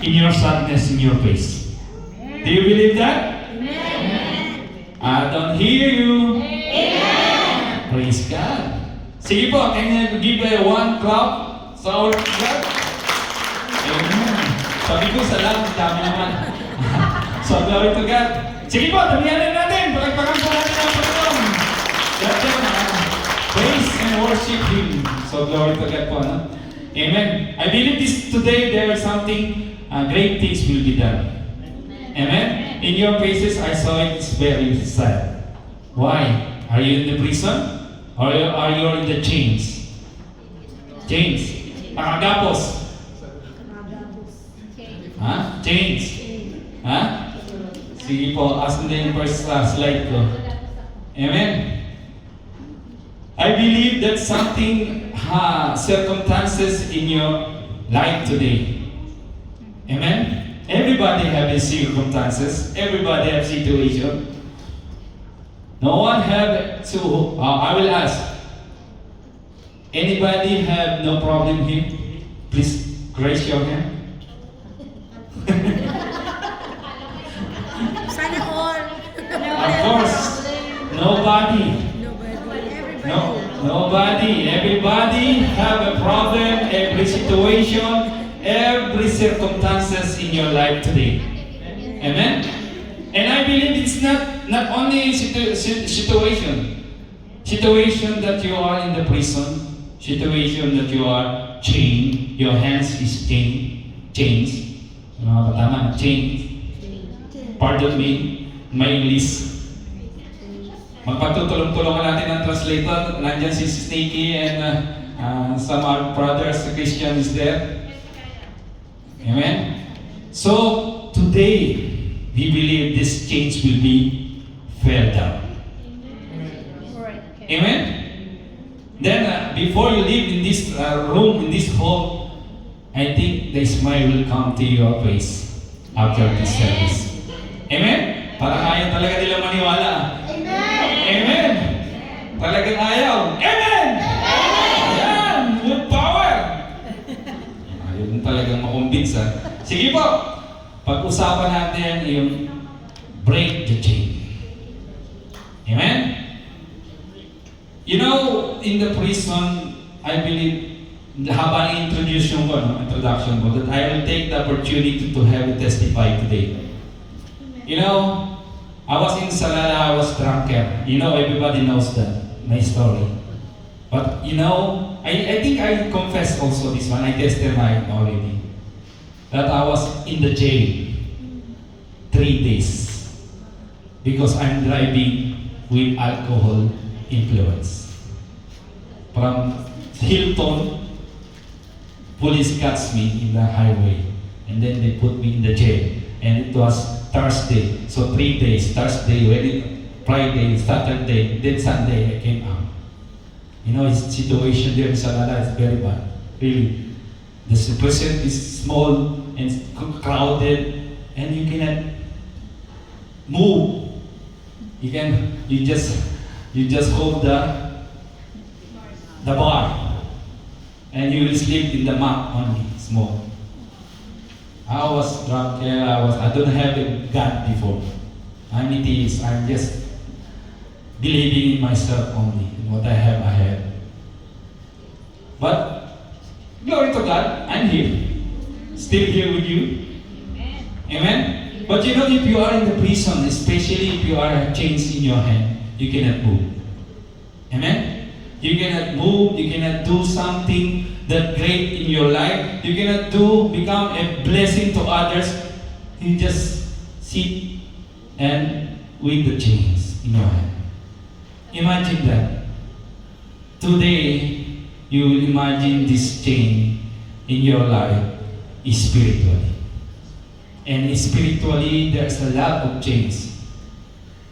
in your sadness, in your face. Do you believe that? I don't hear you. Praise God. Sige po, can you give a one clap sa our God? Amen. Sabi ko, salamat, dami naman. So, glory to God. Sige po, damihan natin. Palagpakan po natin ang Panginoon. Let them praise and worship Him. So, glory to God po, no? Amen. I believe this today, there is something, great things will be done. Amen. In your faces, I saw it's very sad. Why? Are you in the prison? Or are you in the chains? Chains. Nakagapos. Ha? Chains. Ha? Sige po, ask na yung first slide ko. Amen. I believe that something, circumstances in your life today. Amen. Everybody have circumstances. Everybody have situation. No one have to, I will ask, anybody have no problem here? Please raise your hand. Sana all. Of course, nobody. Nobody. Everybody have a problem, every situation, every circumstances in your life today. Amen? And I believe it's not only situation that you are in the prison, situation that you are chained, your hands is chains. Chains. Pardon me, my English. Magpatutulong-tulungan natin ang translator. Nandiyan si Snakey and some our brothers, Christian is there. Amen? So, today, we believe this chains will be fell down. Amen? Then, before you leave in this room, in this hall, I think the smile will come to your face after this service. Amen? Parang ayaw talaga nila maniwala. Amen! Talagang ayaw. Amen! Ayan! With power! Ayaw mo talagang makumbins, ha? Sige po! Pag-usapan natin yung break the chain. Amen? You know, in the prison, I believe, habang introduction ko, that I will take the opportunity to have a testify today. You know, I was in Salala, I was drunken. You know, everybody knows that, my story. But, you know, I think I confessed also this one, I testified already. That I was in the jail 3 days because I'm driving with alcohol influence. From Hilton, police catch me in the highway and then they put me in the jail. And it was Thursday, so 3 days. Thursday, Friday, Saturday, then Sunday I came out. You know, his situation there in Salala is very bad, really. The prison is small and crowded, and you cannot move. You just hold the bar, and you will sleep in the mat only, small. I was drunk, I don't have a God before. I'm atheist, I'm just believing in myself only. In what I have. But, glory to God, I'm here. Still here with you. Amen? But you know, if you are in the prison, especially if you are chains in your hand, you cannot move. Amen? You cannot move, you cannot do something that great in your life. You cannot become a blessing to others. You just sit and with the chains in your hand. Imagine that. Today, you will imagine this chain in your life spiritually. And spiritually, there's a lot of chains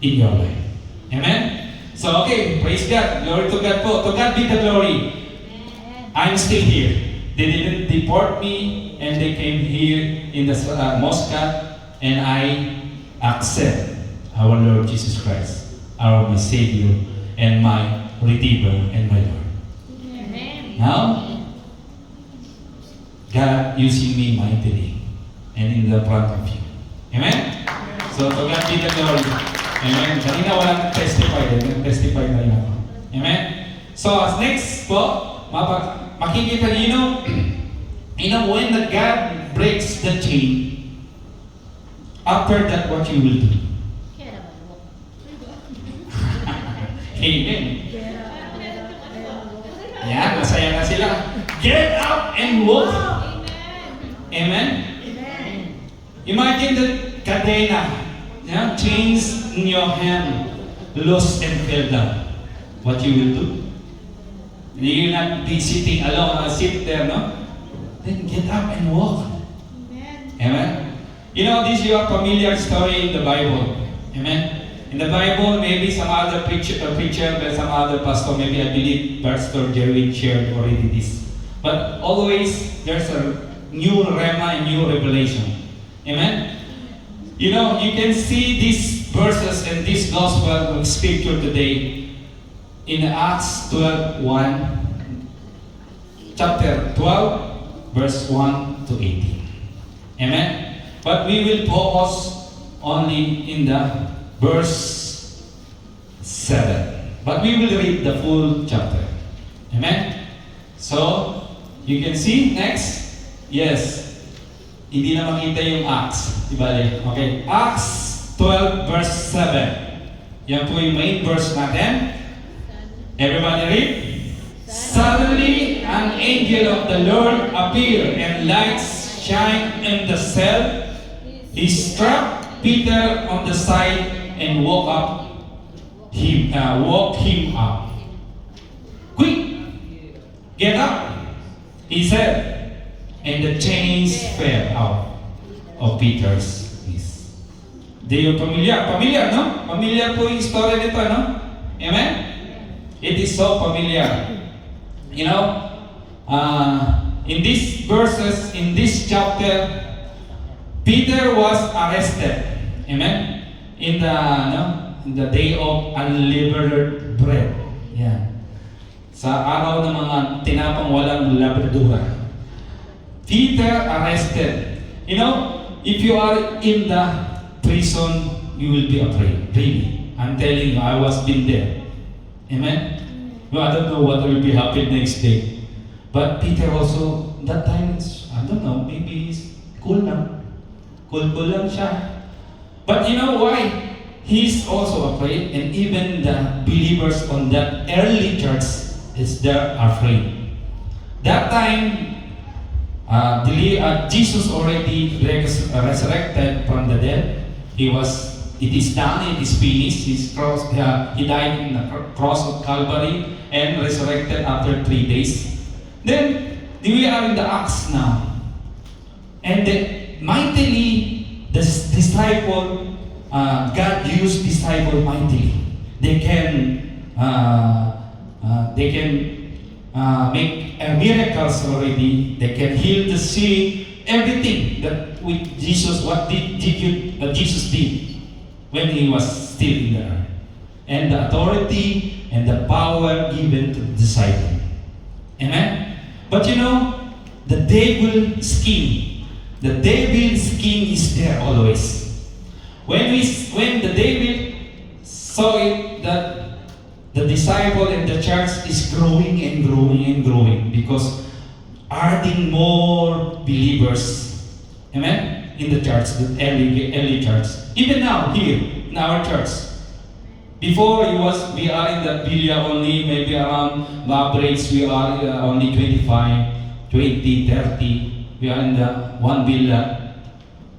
in your life. Amen? So, okay, praise God. Glory to God po. To God be the glory. I'm still here. They didn't deport me, and they came here in the Muscat, and I accept our Lord Jesus Christ, my Savior, and my Redeemer, and my Lord. Amen. Now, God using me mightily, and in the front of you. Amen? So, to God be the glory. Amen. Kanina walang testify din. Testify na rin ako. Amen? So, as next po, makikita niyo, when the God breaks the chain, after that, what you will do? Amen. Yan, masaya na sila. Get up and walk. Amen? Imagine that kadena, chains in your hand, loose and fell down. What you will do? You will not be sitting alone, sit there, no? Then get up and walk. Amen? You know, this is a familiar story in the Bible. Amen? In the Bible, maybe some other preacher, some other pastor, maybe I believe Pastor Jerwin shared already this. But always, there's a new rema and new revelation. Amen? You know, you can see these verses and this gospel of scripture today in Acts 12:1, chapter 12, verse 1 to 18. Amen? But we will focus only in the verse 7. But we will read the full chapter. Amen? So, you can see next. Yes. Hindi na makita yung Acts. Ibali. Okay. Acts 12 verse 7. Yan po yung main verse natin. Everybody read. Suddenly, an angel of the Lord appeared and lights shine in the cell. He struck Peter on the side and woke him up. Quick, get up, he said, and the chains fell out of Peter's wrist. Do you familiar? Familiar, no? Familiar po yung story nito, no? Amen? It is so familiar. You know, in these verses, in this chapter, Peter was arrested. Amen? In the day of unleavened bread. Yeah. Sa araw ng mga tinapang walang labradura. Peter arrested. You know, if you are in the prison, you will be afraid. Really. I'm telling you, I was been there. Amen? Well, I don't know what will be happen next day. But Peter also, that time, I don't know, maybe he's cool lang. Cool lang siya. But you know why? He's also afraid, and even the believers on that early church is there afraid. That time, Jesus already resurrected from the dead. It is done, it is finished. He died in the cross of Calvary and resurrected after 3 days. Then, we are in the Acts now. And mightily, the disciple, God used disciple mightily. They can make miracles already. They can heal the sick. Everything that with Jesus, what did Jesus did when he was still in the earth, and the authority and the power given to the disciple. Amen. But you know, the devil's scheme is there always. When the devil saw it that the disciple and the church is growing and growing and growing because adding more believers, amen, in the church, the early church. Even now here in our church. Before we are in the villa only, maybe around the average we are only 25, 20, 30. We are in the one villa.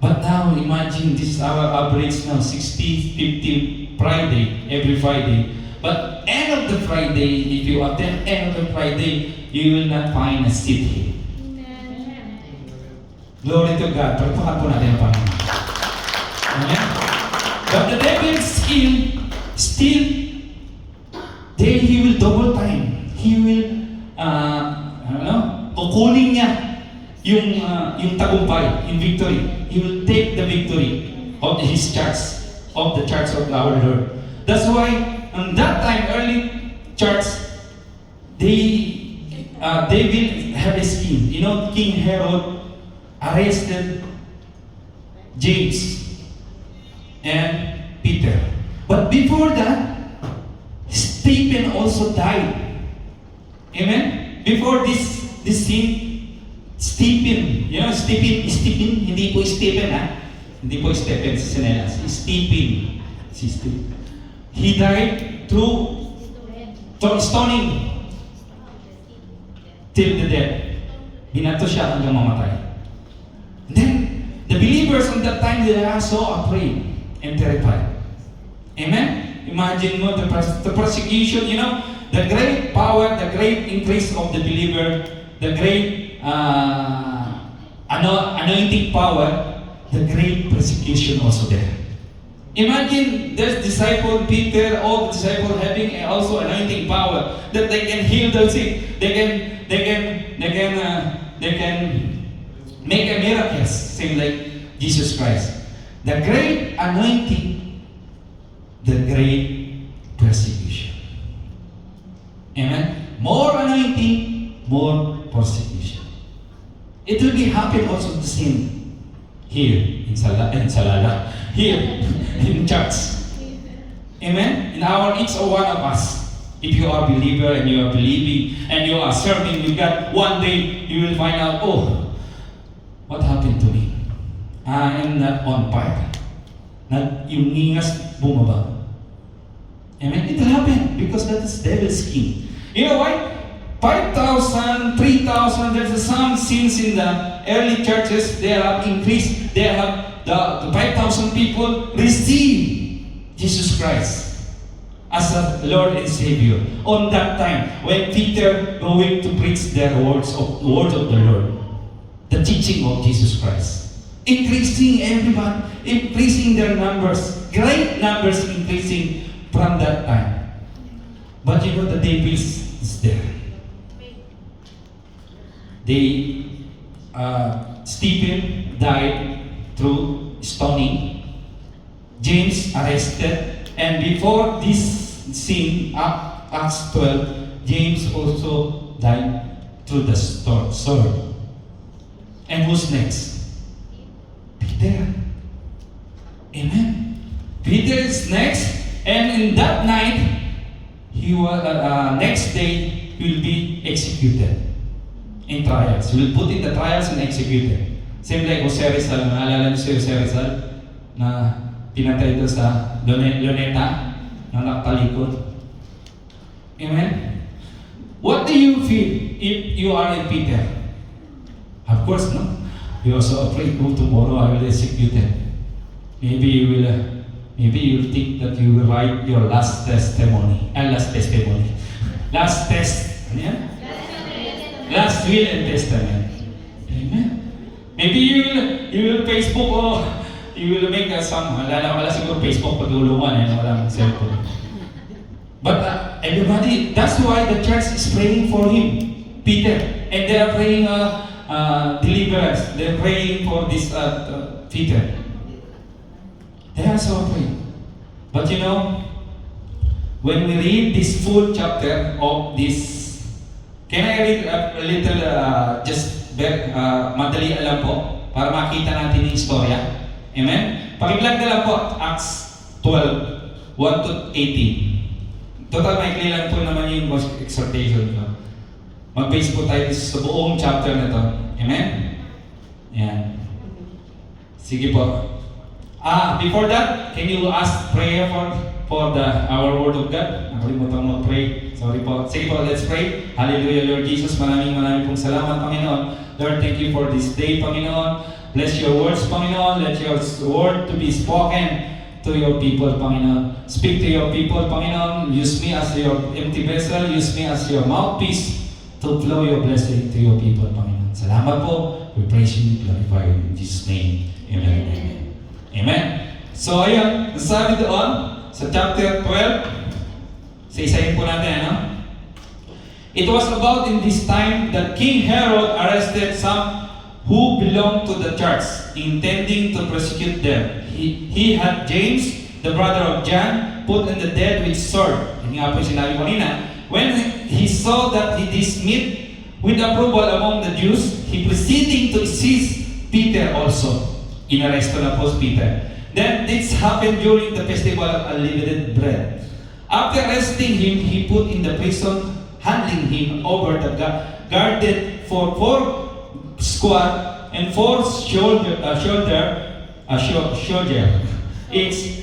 But now imagine this is our average now, 60, 50 Friday, every Friday. But end of the Friday, if you attend end of the Friday, you will not find a seat here. Glory to God. Pagpakan po natin ang Panginoon. Amen? But the devil's still, he will double time. He will, kukunin niya yung tagumpay, in victory. He will take the victory of his church, of the church of our Lord. That's why, on that time, early church, they will have a scheme. You know, King Herod arrested James, and Peter. But before that, Stephen also died. Amen? Before this scene, Stephen, Stephen, hindi po Stephen hindi po Stephen si Sinelas, Stephen. He died through stoning till the death. Binato siya hanggang mamatay. And then, the believers on that time, they are so afraid and terrified. Amen? Imagine mo the persecution, the great power, the great increase of the believer, the great anointing power, the great persecution also there. Imagine there's disciple Peter, all the disciples having also anointing power that they can heal the sick, they can make a miracles, same like Jesus Christ. The great anointing, the great persecution. Amen. More anointing, more persecution. It will be happen also the same here in Salala, here in church. Amen. In each one of us. If you are a believer and you are believing and you are serving with God, one day you will find out, oh, what happened to me? I am not on fire. Yung ningas bumaba. Amen? It will happen because that is devil's scheme. You know why? 5,000, 3,000, there's some sins in the early churches, they have increased, they have the 5,000 people receive Jesus Christ as a Lord and Savior. On that time, when Peter going to preach the words of the Lord, the teaching of Jesus Christ, increasing everyone, increasing their numbers, great numbers increasing from that time. But the devil is there. Stephen died through stoning. James arrested, and before this scene, Acts 12, James also died through the sword. And who's next? Peter. Amen. Peter is next, and in that night, he was next day he will be executed in trials. He will put in the trials and executed. Same like Jose Rizal. Naalala niyo si Jose Rizal na pinatay ito sa Luneta na nakalikod. Amen? What do you feel if you are in Peter? Of course, no? You're also afraid, tomorrow I will execute him. Maybe you will think that you will write your last testimony. Last test. Yeah? Last will and testament. Amen. Maybe you will Facebook or you will make some, wala siguro Facebook patulungan walang cellphone. But everybody, that's why the church is praying for him, Peter. And they are praying deliverance. They are praying for this Peter. They are so afraid. But when we read this full chapter of this, can I read a little, just madali alam po, para makita natin yung istorya? Amen? Pakiblag na lang po, Acts 12, 1 to 18. Total, maikli lang po naman yung exhortation ko. Mag-base po tayo sa buong chapter na to. Amen? Yan. Sige po. Before that, can you ask prayer for our word of God? Nakalimutan mo mag-pray. Sorry po. Sige po, let's pray. Hallelujah, Lord Jesus. Maraming pong salamat, Panginoon. Lord, thank you for this day, Panginoon. Bless your words, Panginoon. Let your word to be spoken to your people, Panginoon. Speak to your people, Panginoon. Use me as your empty vessel. Use me as your mouthpiece to flow your blessing to your people, Panginoon. Salamat po. We praise you, glorify you in Jesus' name. Amen. Amen. Amen. So, ayun. Nasabi doon sa chapter 12. Isa-isahin po natin, It was about in this time that King Herod arrested some who belonged to the church, intending to persecute them. He had James, the brother of John, put in the dead with sword. Yan nga po yung sinabi ko kanina. When he saw that he dismissed with approval among the Jews, he proceeding to seize Peter also. inaresto na po si Peter. Then this happened during the festival of unleavened bread. After arresting him, he put in the prison, handing him over the guarded for 4 squad and 4 soldier. It's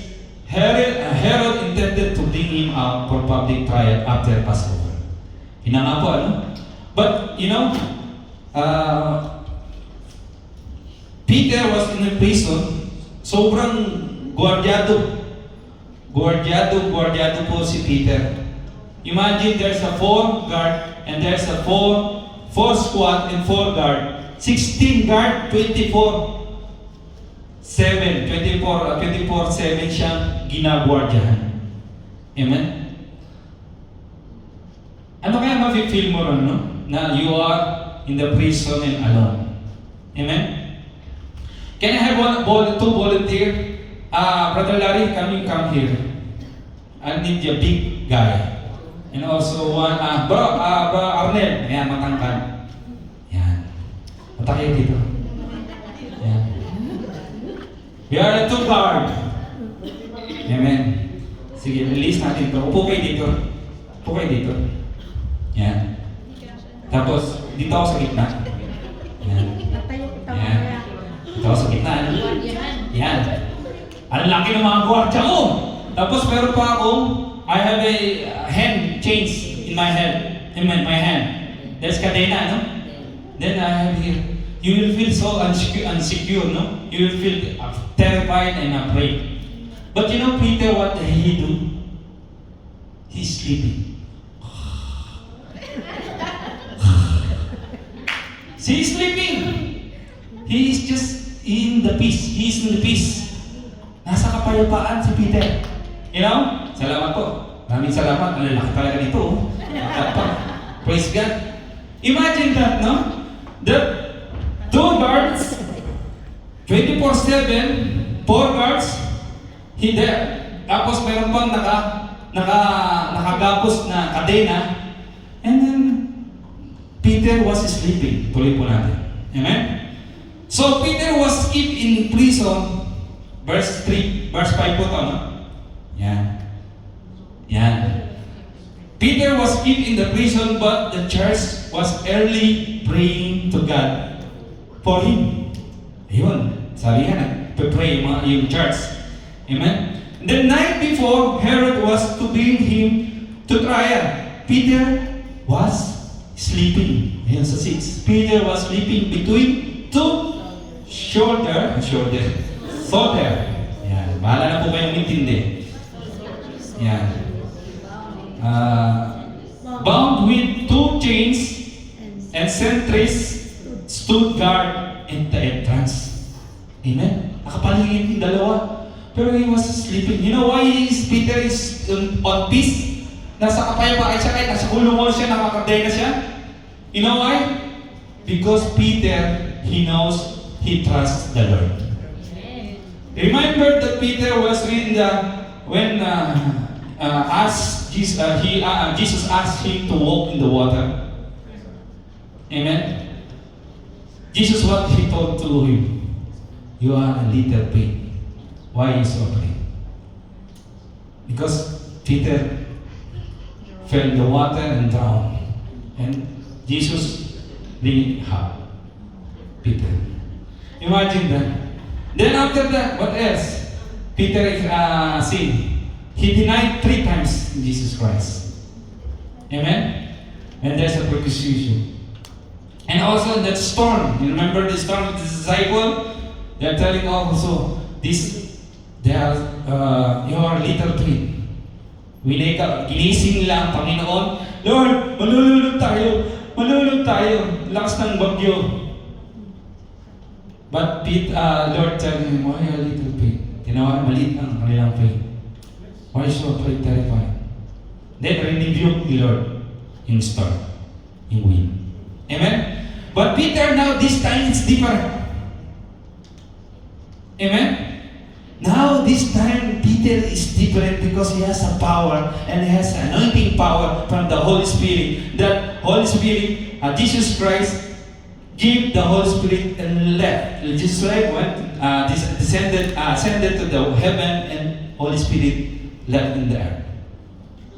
Herod intended to bring him out for public trial after Passover. Hinanga po, ano? But, you know, Peter was in a prison, sobrang gwardyado po si Peter. Imagine there's a 4 guard and there's a 4 squad and 4 guard. 16 guard, 24/7 siyang ginagwardyahan. Amen? Ano kaya mafe-feel mo ron, no? Na you are in the prison and alone. Amen? Can I have 2 volunteer? Brother Larry, can you come here? I need a big guy. And also one, bro Arnel, ayan, matangkad. Yan. Punta kayo dito. Yan. We are the 2 guard. Amen. Sige, release natin ito. Upo kayo dito. Upo kayo dito. Yan. Tapos, dito ako sa gitna. Yan. Yan. Dito ako sa gitna. Yan. Ang laki ng mga gwardiya ko. Tapos meron pa akong, I have a hand chains in my head. In my hand. There's kadena, no? Then I have here. You will feel so unsecure, no? You will feel terrified and afraid. But you know, Peter, what did he do? He's sleeping. He's sleeping. He is just in the peace. He is in the peace. Nasa kapayapaan si Peter. You know? Salamat po. Maraming salamat. Ang lalaki talaga nito. Praise God. Imagine that, no? The 2 guards, 24/7, 4 guards, he there. Tapos meron pang nakagapos na kadena. And then, Peter was sleeping. Tuloy po natin. Amen? So, Peter was kept in prison. Verse 5 po ito, no? Yan. Yan. Peter was kept in the prison, but the church was early praying to God for him. Ayun. Sabi yan, nagpe-pray yung church. Amen? The night before, Herod was to bring him to trial. Peter was sleeping. Ayan sa 6. Peter was sleeping between 2 shoulder. Yan. Bahala na po kayong intindi. Yan. Bound with 2 chains and sentries stood guard at the entrance. Amen? Nakapaligid yung dalawa. Pero he was sleeping. You know why Peter is on peace? Nasa kapayapaan siya kahit nasa kulungan siya, nakakadena siya. You know why? Because Peter, he knows, he trusts the Lord. Remember that Peter was when Jesus asked him to walk in the water. Amen? Jesus, what he told to him? You are a little pig. Why are you so afraid? Because Peter fell in the water and drowned. And Jesus bring up Peter. Imagine that. Then after that, what else? Peter sinned. He denied 3 times Jesus Christ. Amen? And there's a persecution. And also that storm. You remember the storm with the disciple? They're telling also, you are little pig. Ginising lang, Panginoon. Lord, malulunod tayo. Lakas ng bagyo. But Lord told him, why a little pig? Tinawa maliit ang kanilang faith. Why so afraid, terrified? Then rebuked the Lord in storm, in wind. Amen? But Peter now, this time it's different. Amen? Now, this time, Peter is different because he has a power and he has anointing power from the Holy Spirit. That Holy Spirit, Jesus Christ, give the Holy Spirit and left. Just like when ascended to the heaven and Holy Spirit left in the earth.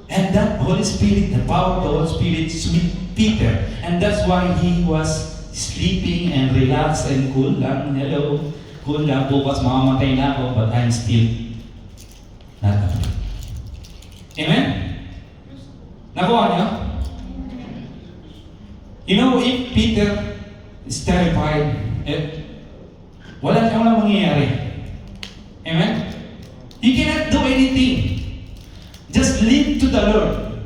And that Holy Spirit, the power of the Holy Spirit, sweet Peter. And that's why he was sleeping and relaxed and cool lang. Hello, cool lang. Bukas mamamatay na ako, but I'm still not afraid. Amen? Nakuha niyo? You know, if Peter is terrified, walang mangyayari. Amen? He cannot do anything. Just leave to the Lord.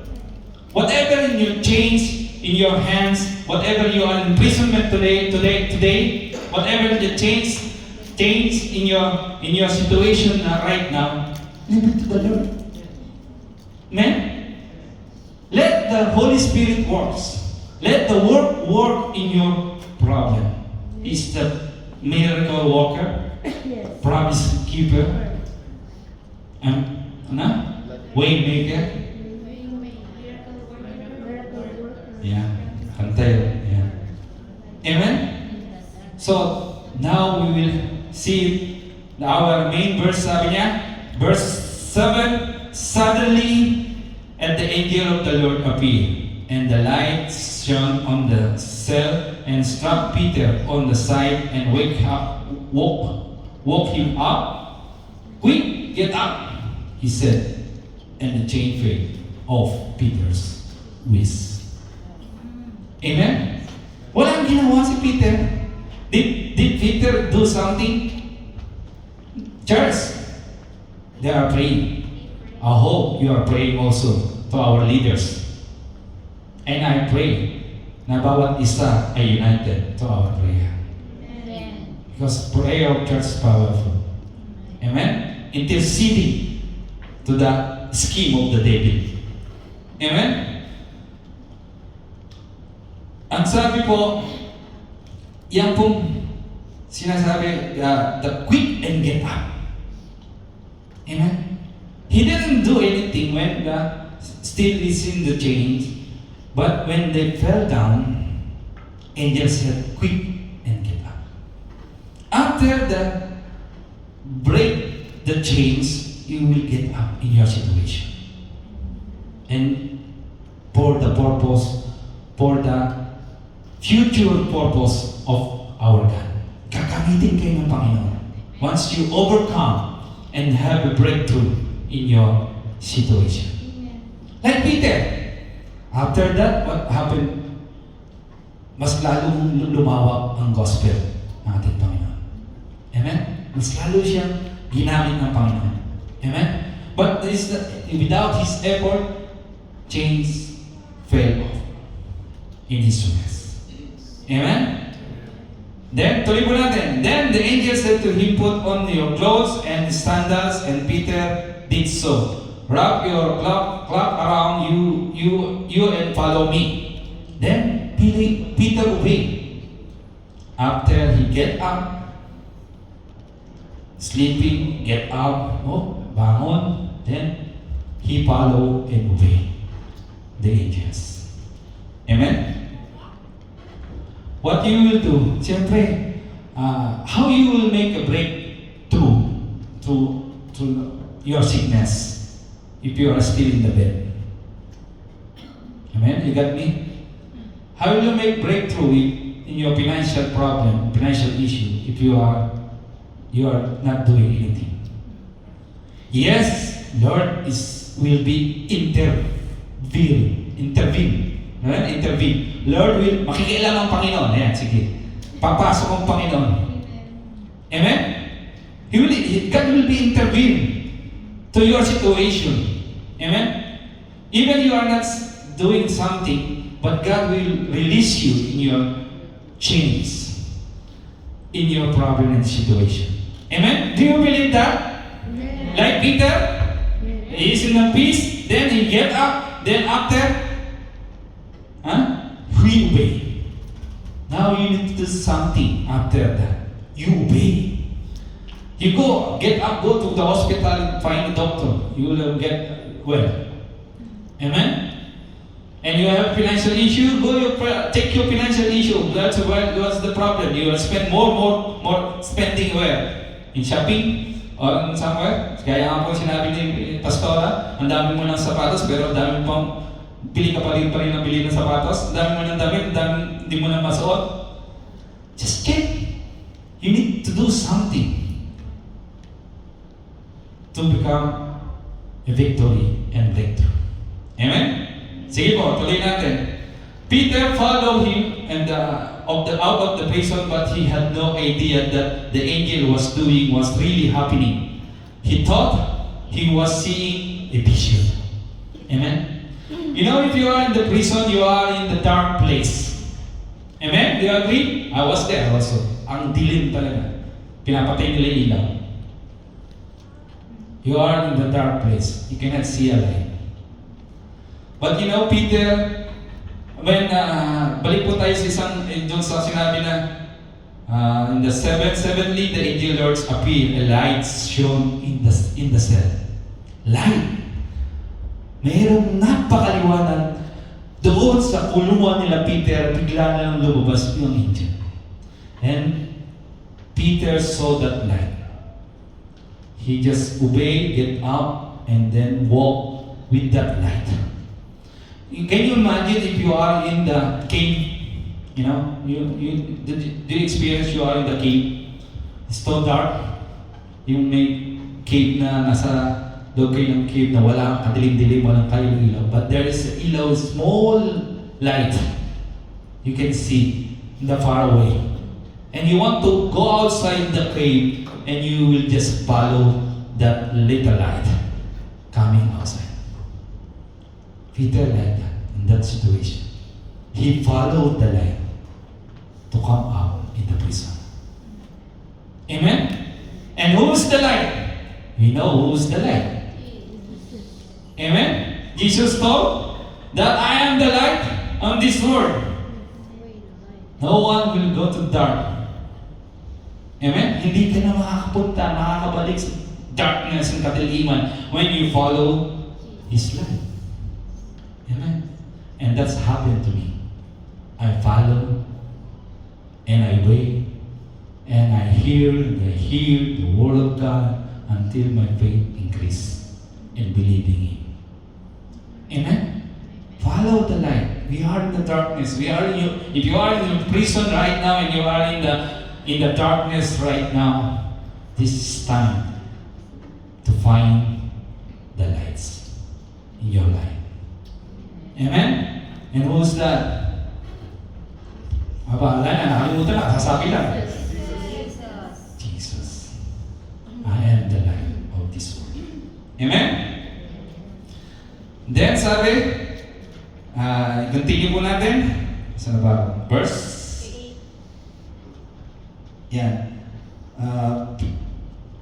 Whatever in your chains, in your hands, whatever you are in imprisonment today, whatever the chains in your situation right now, leave it to the Lord. Amen? Let the Holy Spirit works. Let the word work in your problem. He's the miracle worker, promise keeper, and way maker. Yeah, yeah. Amen. So now we will see our main verse. Sabi niya, verse 7. Suddenly, and the angel of the Lord appeared, and the light shone on the cell and struck Peter on the side and woke him up. Quick, get up, he said, and the chain fell off Peter's wrist. Amen? Walang ginawa si Peter. Did Peter do something? Church, they are praying. I hope you are praying also to our leaders. And I pray na bawat isa ay united to our prayer. Amen. Because prayer of church is powerful. Amen? Interceding to the scheme of the devil. Amen? Ang sabi po, yan pong sinasabi, the quick and get up. Amen? He didn't do anything when still is in the chains, but when they fell down, angel said, quick and get up. After that, break the chains, you will get up in your situation. And for the purpose, for the future purpose of our God. Kakamitin kayo ng Panginoon. Once you overcome and have a breakthrough in your situation. Like Peter. After that, what happened? Mas lalong lumawak ang gospel ng ating Panginoon. Amen? Mas lalo siyang ginamit ng Panginoon. Amen? But without his effort, chains fell off in his wrist. Amen? Then, tuloy po natin. Then the angel said to him, put on your clothes and sandals, and Peter did so. Wrap your cloak around you and follow me. Then Peter obeyed. After he get up, sleeping, get up, bangon, then he follow and obey the angels. Amen? What you will do, siyempre, how you will make a breakthrough to your sickness if you are still in the bed. Amen? You got me? How will you make breakthrough in your financial problem, financial issue, if you are not doing anything? Yes, Lord will be intervene. Amen? Intervene. Lord will, makikialam ang Panginoon. Ayan, sige. Papasok ang Panginoon. Amen? God will be intervene to your situation. Amen? Even you are not doing something, but God will release you in your chains, in your problem and situation. Amen? Do you believe that? Amen. Like Peter, he is in a peace, then he get up, then after, we obey. Now you need to do something after that. You obey. You get up, go to the hospital and find a doctor. You will get well. Amen? And you have financial issue, take your financial issue. What's the problem? You will spend more spending where? In shopping? Or in somewhere? Kaya nga po sinabi ni Pastora, ang dami mo ng sapatos, pero ang dami mo pang pili ka pa rin ng bili ng sapatos, ang dami mo ng damit, hindi mo na masuot. Just check. You need to do something to become a victory and breakthrough. Amen? Sige po, tuloy natin. Peter followed him and out of the prison, but he had no idea that the angel was doing was really happening. He thought he was seeing a vision. Amen? You know, if you are in the prison, you are in the dark place. Amen? Do you agree? I was there also. Ang dilim talaga. Pinapatay nila yung ilaw. You are in the dark place. You cannot see a light. But you know, Peter, when balik po tayo sa isang, doon sa sinabi na in the seventhly, the angel Lords appear, a light shone in the cell. Light. Mayroong napakaliwanag doon sa kulungan nila Peter, bigla na lang lumabas yung angel. And Peter saw that light. He just obeyed, get up, and then walk with that light. Can you imagine if you are in the cave? You know, do you experience you are in the cave? It's so dark. Yung may cave na nasa loob kayo ng cave na wala, kadilim-dilim, walang kayo ilaw. But there is a ilaw, small light. You can see in the far away. And you want to go outside the cave and you will just follow that little light coming outside. Peter like that, in that situation. He followed the light to come out in the prison. Amen? And who's the light? We know who's the light. Amen? Jesus told that I am the light on this world. No one will go to dark. Amen? Hindi ka na makakabalik sa darkness and kadiliman when you follow His light. Amen? And that's happened to me. I follow and I wait and I hear the word of God until my faith increase in believing Him. Amen? Follow the light. We are in the darkness. If you are in the prison right now and you are in the darkness right now, this is time to find the lights in your life. Amen? And who's that? Wala na, nakalimutan na, sasabi lang. Jesus. I am the light of this world. Amen? Then sabi, continue po natin. Saan ba? Verse? Yan.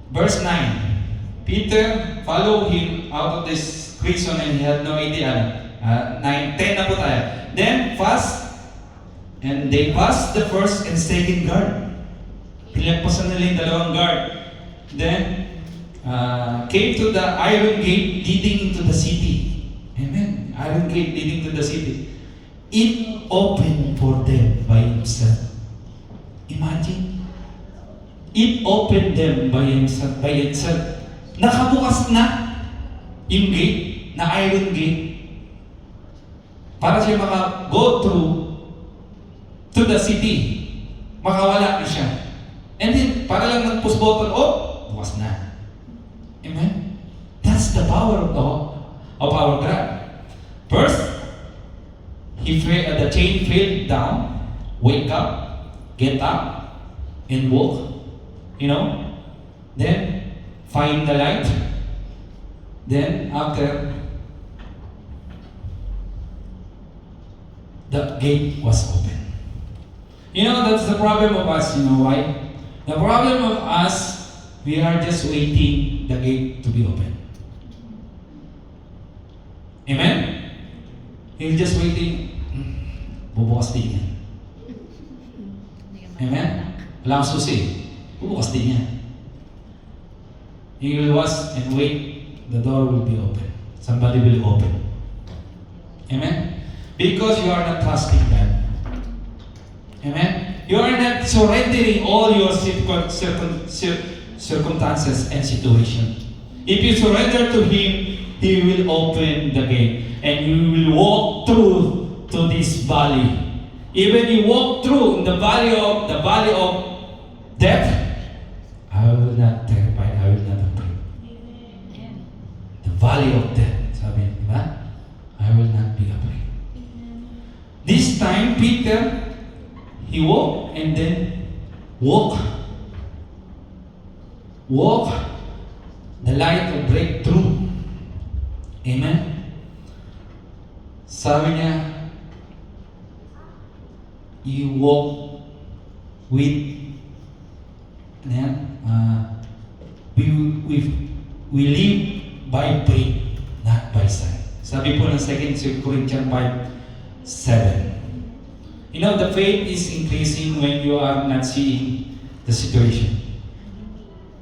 Verse 9. Peter followed him out of this prison and he had no idea. 10 na po tayo. Then they passed the first and second guard. Pinagpasan nila yung dalawang guard. Then came to the iron gate leading into the city. Amen. Iron gate leading to the city. It opened for them by himself. Imagine. It opened them by itself. Nakabukas na yung gate, na iron gate. Para siya maka-go through to the city. Makawala na siya. And then, para lang nag-push button, bukas na. Amen? That's the power of our God. First, the chain fell down, wake up, get up, and walk. You know? Then, find the light. Then, after, the gate was open. You know, that's the problem of us. You know why? The problem of us, we are just waiting the gate to be open. Amen? You're just waiting. Bubukas din yan. Amen? Wala kang susi. Bubukas din yan. You will watch and wait. The door will be open. Somebody will open. Amen? Because you are not trusting God. Amen? You are not surrendering all your circumstances and situation. If you surrender to Him, He will open the gate and you will walk through to this valley. Even you walk through in the valley of death, I will not terrified, I will not afraid. The valley of death, sabi niya, di ba? I will not be afraid. This time, Peter, he walked and then walk the light of breakthrough. Amen? Sabi niya, you walk with we live by faith, not by sight. Sabi po ng 2 Corinthians 5:7. You know, the faith is increasing when you are not seeing the situation.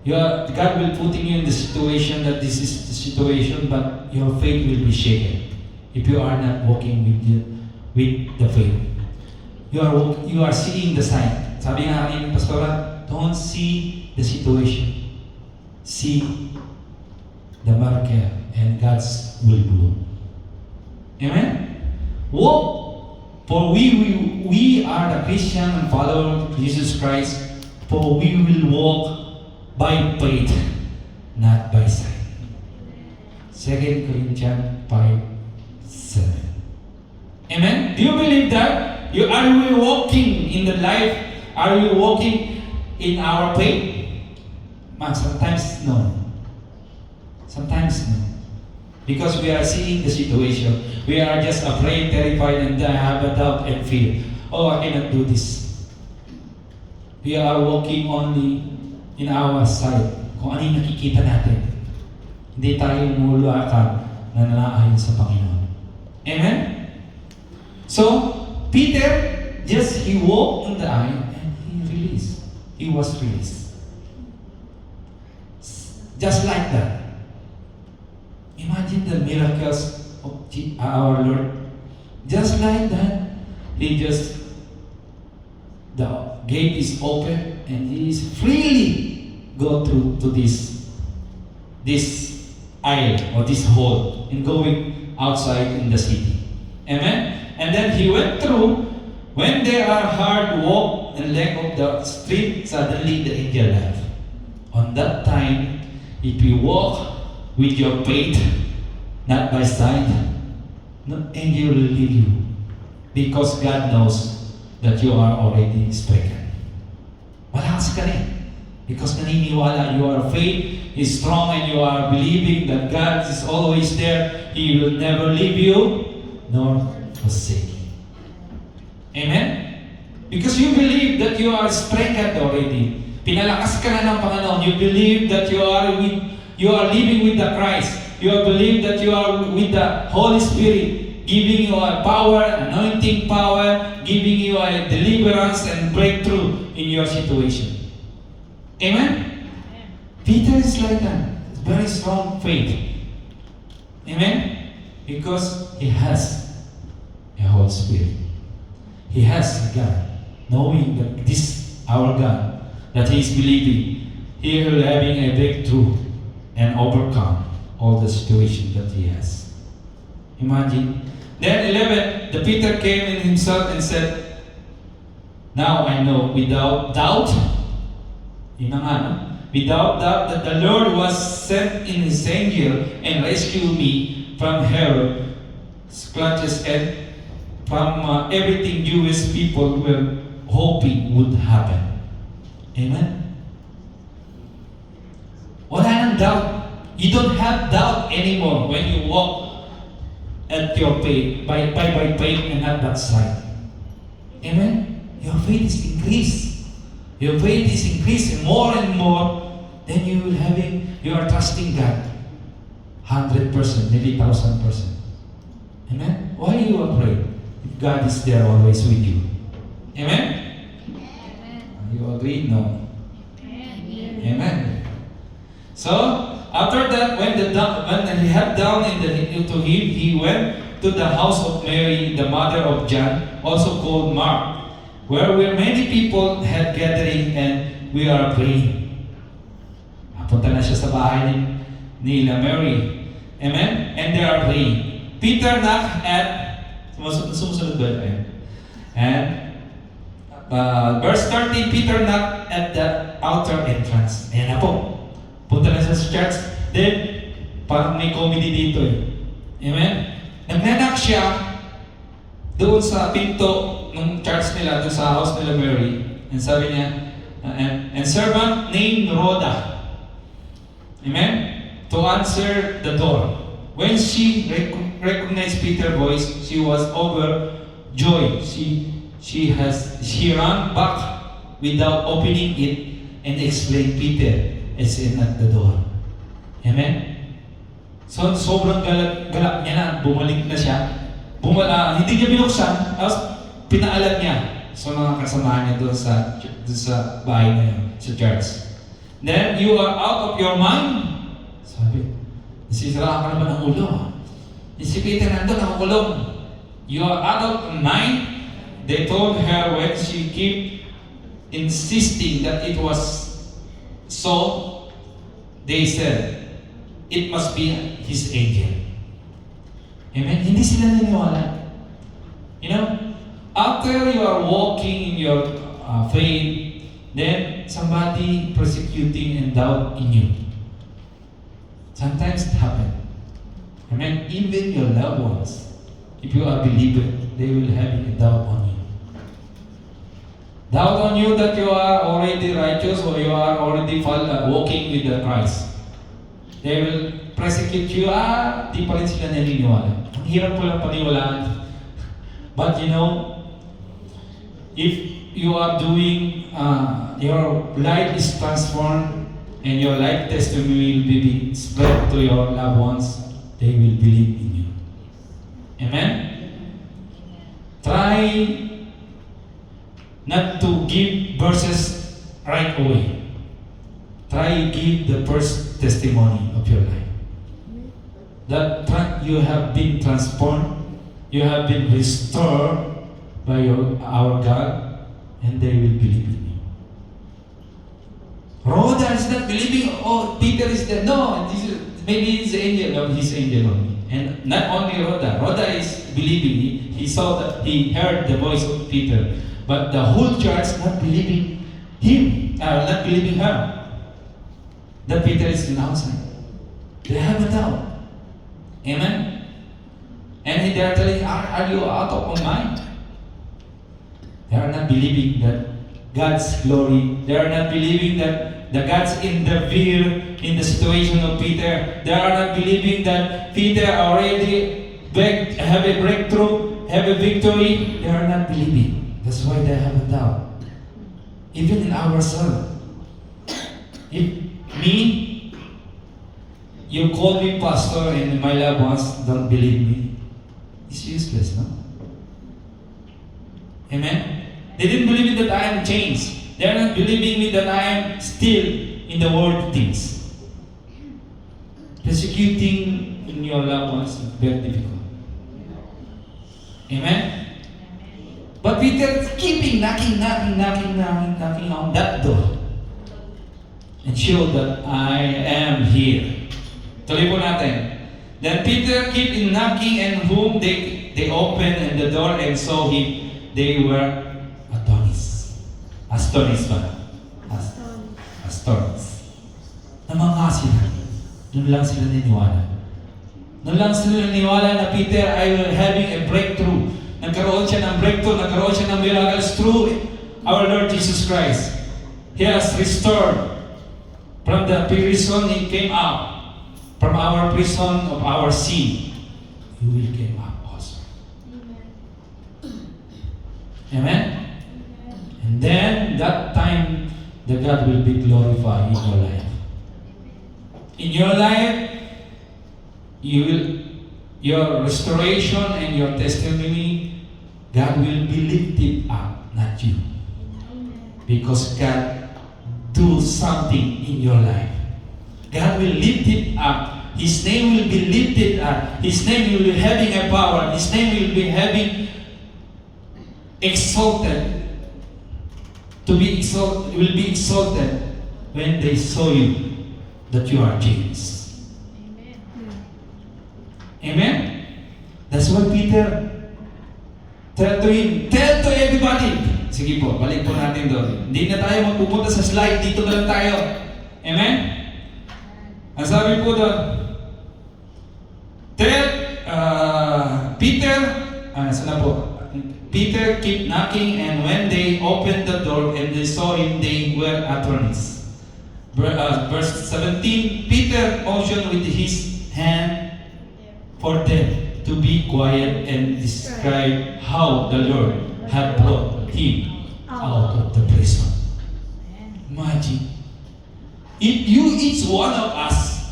God will putting you in the situation that this is the situation, but your faith will be shaken if you are not walking with the faith. You are seeing the sign. Sabi nga ni Pastora, don't see the situation. See the miracle and God's will do. Amen? Walk. For we are the Christian and follower of Jesus Christ, for we will walk by faith, not by sight. 2 Corinthians 5:7. Amen? Do you believe that? Are we walking in the life? Are we walking in our faith? Sometimes no. Sometimes no. Because we are seeing the situation. We are just afraid, terrified, and I have a doubt and fear. Oh, I cannot do this. We are walking only in our side. Kung ano yung nakikita natin. Hindi tayo umulakad na nanaayon sa Panginoon. Amen? So, Peter, he walked in the eye and he released. He was released. Just like that. Imagine the miracles of our Lord. Just like that, the gate is open and he is freely go through to this aisle or this hall and going outside in the city. Amen? And then he went through. When there are hard walk and length of the street, suddenly the angel left. On that time, if you walk with your faith, not by sight, no angel will leave you. Because God knows that you are already stricken. Malakas ka rin. Because naniniwala your faith is strong and you are believing that God is always there. He will never leave you nor forsake you. Amen? Because you believe that you are strengthened already. Pinalakas ka na ng Panginoon. You believe that you are living with the Christ. You believe that you are with the Holy Spirit, giving you a power, anointing power, giving you a deliverance and breakthrough in your situation. Amen? Peter is like that. Very strong faith. Amen? Because he has a Holy Spirit. He has a God. Knowing that this, our God, that he is believing, he will having a breakthrough and overcome all the situation that he has. Imagine. Then 11, the Peter came in himself and said, now I know without doubt, without doubt that the Lord was sent in his angel and rescued me from Herod, clutches and from everything Jewish people were hoping would happen. Amen? Wala nang doubt. You don't have doubt anymore when you walk at your faith, by faith and not that side. Amen? Your faith is increased. Your faith is increasing more and more. Then you are trusting God. 100%, maybe 1,000%. Amen? Why are you afraid? If God is there always with you. Amen? You agree? No. Amen. So, after that, when he had down into him, he went to the house of Mary, the mother of John, also called Mark, where many people had gathering and we are praying. Punta na siya sa bahay ni Mary. Amen? And they are praying. Peter knocked at, sumusunod ba yun? And verse 30, Peter knocked at the outer entrance. Ayan na po. Punta na siya sa church. Then, parang may comedy dito eh. Amen? Nagnanak siya doon sa pinto ng church nila, doon sa house nila Mary. And sabi niya, and servant named Rhoda. Amen? To answer the door. When she recognized Peter's voice, she was overjoyed. She ran back without opening it and explained Peter is at the door. Amen? So, sobrang galak niya na, bumalik na siya. Hindi niya binuksan, tapos pinaalam niya sa mga kasamahan niya doon sa bahay na yun, sa church. Then, you are out of your mind. Sabi, nasisiraan ka naman ang ulo. Si Peter nandun, nakakulong. You are out of mind. They told her when she kept insisting that it was so, they said, it must be his angel. Amen? Hindi sila naniwala. You know, after you are walking in your faith, then somebody persecuting and doubt in you. Sometimes it happens. Amen? Even your loved ones, if you are a believer, they will have a doubt on you. Doubt on you that you are already righteous or you are already walking with the Christ. They will persecute you. Di pa rin sila naniniwala. Ang hirap po lang paniwalaan. But you know, if you are doing, your life is transformed and your life testimony will be spread to your loved ones, they will believe in you. Amen? Try not to give verses right away. Try give the first testimony of your life. That you have been transformed, you have been restored by our God, and they will believe in you. Rhoda is not believing, Peter is dead. No, maybe it's the angel of his angel only. And not only Rhoda. Rhoda is believing. He saw that, he heard the voice of Peter. But the whole church not believing him, not believing her. That Peter is in outside. They have a doubt. Amen? And they are telling, are you out of mind? They are not believing that God's glory. They are not believing that the God's interfere in the situation of Peter. They are not believing that Peter already have a breakthrough, have a victory. They are not believing. That's why they have a doubt. Even in ourselves. If me, you call me pastor and my loved ones don't believe me, it's useless, no? Amen? They didn't believe me that I am changed. They are not believing me that I am still in the world things. Persecuting in your loved ones is very difficult. Amen? But Peter keeping knocking on that door and show that I am here. Tuloy po natin. Then Peter keep in knocking, and whom they opened and the door and saw him, they were astonished ba? Astonished. Namangha sila. Doon lang sila niniwala. Doon lang sila niniwala na Peter ay having a breakthrough. Nagkaroon siya ng breakthrough, nagkaroon siya ng miracles through our Lord Jesus Christ. He has restored from the prison he came out. From our prison of our sin, you will came up also. Amen? And then, that time, the God will be glorified in your life. In your life, your restoration and your testimony, God will be lifted up, not you. Because God do something in your life. God will lift it up His name will be lifted up. His name will be having a power. His name will be having exalted. To be exalted, will be exalted when they saw you that you are James. Amen? That's why Peter tell to him, tell to everybody. Sige po, balik po natin doon. Hindi na tayo magpupunta sa slide, dito na lang tayo. Amen? Ang sabi po doon, tell Peter, saan na po? Peter kept knocking, and when they opened the door and they saw him, they were astonished. Verse 17, Peter motioned with his hand for them to be quiet and describe how the Lord had brought him out of the prison. Imagine, if you, each one of us,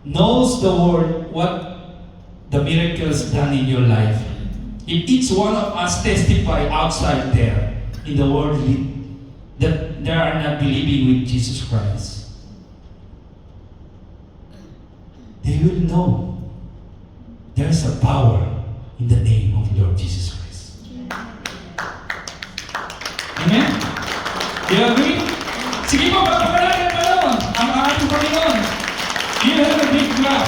knows the word, what the miracles done in your life, if each one of us testify outside there in the world that they are not believing with Jesus Christ, they will know there's a power in the name of Lord Jesus Christ. Amen? Do you agree? Sige po, pagpapalagan pa naman ang ating Panginoon. You have a big clap.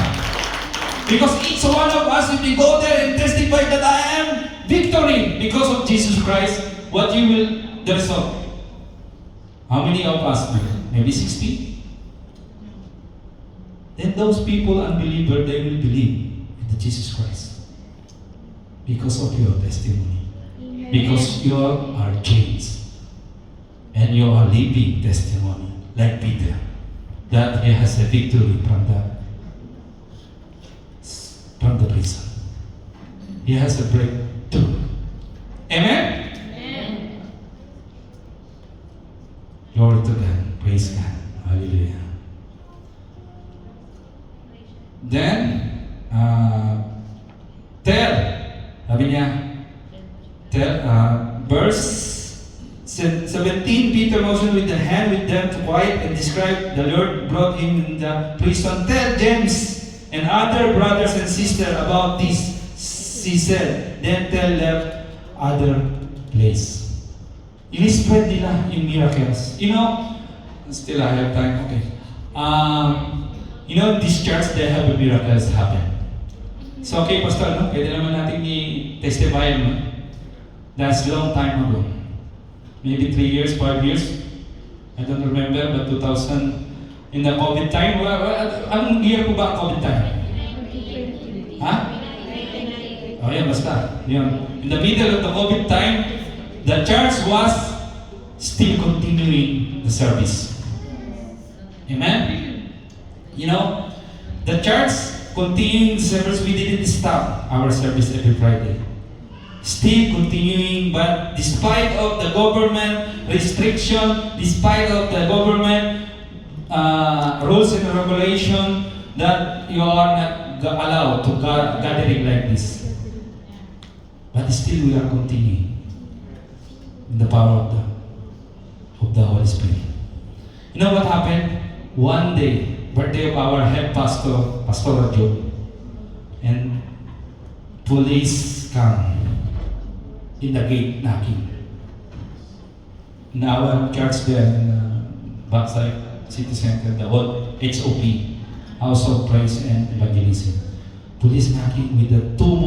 Because each one of us, if we go there and testify that I am victory because of Jesus Christ, what you will, there's a, how many of us? Maybe 60? Then those people, unbeliever, they will believe in Jesus Christ because of your testimony. Amen. Because you are changed. And you are living testimony, like Peter, that he has a victory from the prison. He has a breakthrough. Amen? Amen. Glory to God. Praise God. Hallelujah. Then, sabi niya, verse 17, Peter motioned with the hand with them to quiet and describe the Lord brought him in the prison. Tell James and other brothers and sisters about this, he said. Then tell them other place. In-spread nila yung miracles. You know, still I have time, okay. You know, this church, they have miracles happen. So okay, Pastor, no? Pwede naman natin i-testify, no? That's a long time ago. Maybe 3 years, 5 years. I don't remember, but 2000, in the COVID time. Anong year po ba ang COVID time? Ha? Oh yeah, basta. Yun. In the middle of the COVID time, the church was still continuing the service. Amen? You know, the church continuing the service, we didn't stop our service every Friday. Still continuing, but despite of the government restriction, despite of the government rules and regulation that you are not allowed to gathering like this, but still we are continuing in the power of the Holy Spirit. You know what happened? One day, birthday of our head pastor, Pastor Rajo, and police come in the gate knocking. In our church there in backside city center, the old HOP, House of Praise and Evangelism. Police knocking with the two